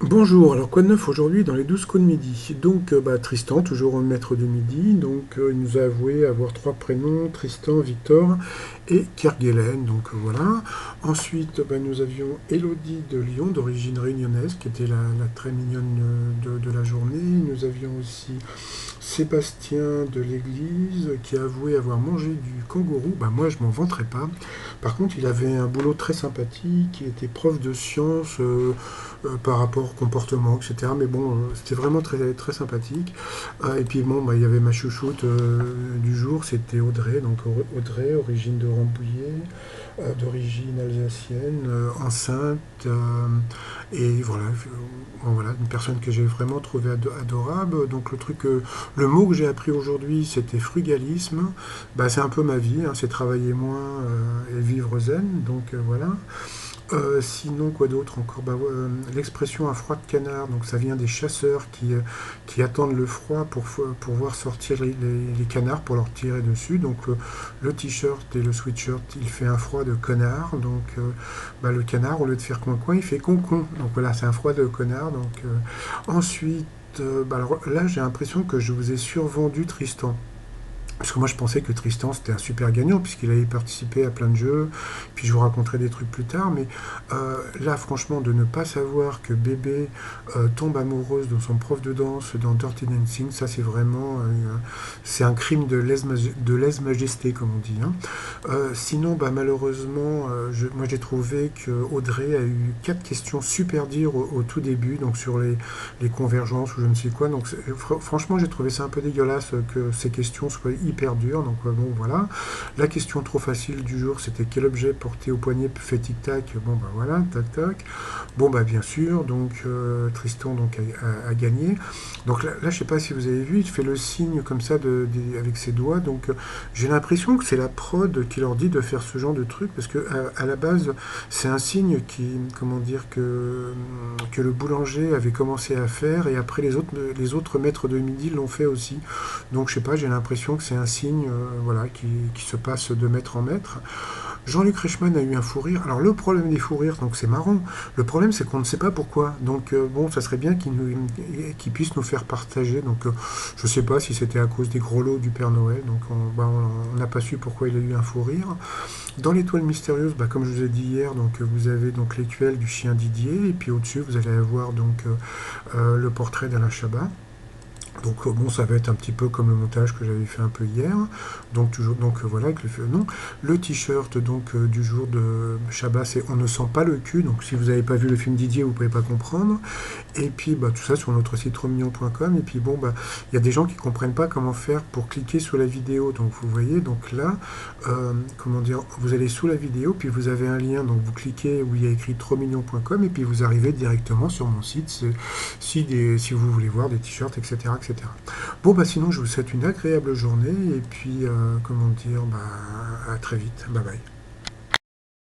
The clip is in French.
Bonjour, alors quoi de neuf aujourd'hui dans les 12 coups de midi? Donc Tristan, toujours maître de midi, il nous a avoué avoir trois prénoms, Tristan, Victor et Kerguelen, voilà. Ensuite nous avions Elodie de Lyon, d'origine réunionnaise, qui était la très mignonne de la journée. Nous avions aussi Sébastien de l'Église, qui a avoué avoir mangé du kangourou. Moi je m'en vanterais pas. Par contre il avait un boulot très sympathique, il était prof de sciences, par rapport au comportement, etc. Mais bon, c'était vraiment très, très sympathique. Et puis bon, il y avait ma chouchoute du jour, c'était Audrey, donc Audrey, origine de Rambouillet, d'origine alsacienne, enceinte, et voilà, voilà, une personne que j'ai vraiment trouvé adorable. Donc le mot que j'ai appris aujourd'hui, c'était frugalisme. C'est un peu ma vie, hein, c'est travailler moins et vivre zen, voilà. Sinon, quoi d'autre encore? L'expression un froid de canard, donc ça vient des chasseurs qui attendent le froid pour voir sortir les canards pour leur tirer dessus. Le t-shirt et le sweatshirt, il fait un froid de connard. Le canard, au lieu de faire coin-coin, il fait con-con. Donc voilà, c'est un froid de connard. Ensuite, alors là, j'ai l'impression que je vous ai survendu Tristan. Parce que moi je pensais que Tristan c'était un super gagnant puisqu'il avait participé à plein de jeux, puis je vous raconterai des trucs plus tard, mais là franchement de ne pas savoir que bébé tombe amoureuse de son prof de danse dans Dirty Dancing, ça c'est vraiment c'est un crime de lèse-majesté comme on dit, hein. Sinon malheureusement moi j'ai trouvé que Audrey a eu quatre questions super dures au tout début, donc sur les convergences ou je ne sais quoi, franchement j'ai trouvé ça un peu dégueulasse que ces questions soient hyper dur. Bon, voilà. La question trop facile du jour, c'était quel objet porté au poignet fait tic-tac. Voilà, tac-tac. Bien sûr, Tristan a gagné. Je sais pas si vous avez vu, il fait le signe comme ça avec ses doigts. J'ai l'impression que c'est la prod qui leur dit de faire ce genre de truc parce que à la base, c'est un signe comment dire, que le boulanger avait commencé à faire et après les autres maîtres de midi l'ont fait aussi. Je sais pas, j'ai l'impression que c'est un signe voilà, qui se passe de maître en maître. Jean-Luc Reichmann a eu un fou rire. Alors le problème des fous rires, c'est marrant. Le problème c'est qu'on ne sait pas pourquoi. Ça serait bien qu'il puisse nous faire partager. Je sais pas si c'était à cause des gros lots du Père Noël. On n'a pas su pourquoi il a eu un fou rire. Dans l'étoile mystérieuse, comme je vous ai dit hier, vous avez l'écuelle du chien Didier et puis au-dessus vous allez avoir le portrait d'Alain Chabat. Ça va être un petit peu comme le montage que j'avais fait un peu hier. Voilà, avec le t-shirt du jour de Chabat, c'est On ne sent pas le cul. Donc si vous n'avez pas vu le film Didier, vous ne pouvez pas comprendre. Et puis tout ça sur notre site trosmignon.com. Et puis il y a des gens qui ne comprennent pas comment faire pour cliquer sur la vidéo. Donc vous voyez, là, comment dire, vous allez sous la vidéo, puis vous avez un lien, donc vous cliquez où il y a écrit trosmignon.com et puis vous arrivez directement sur mon site si vous voulez voir des t-shirts, etc., etc. Sinon, je vous souhaite une agréable journée et puis, comment dire, à très vite. Bye bye.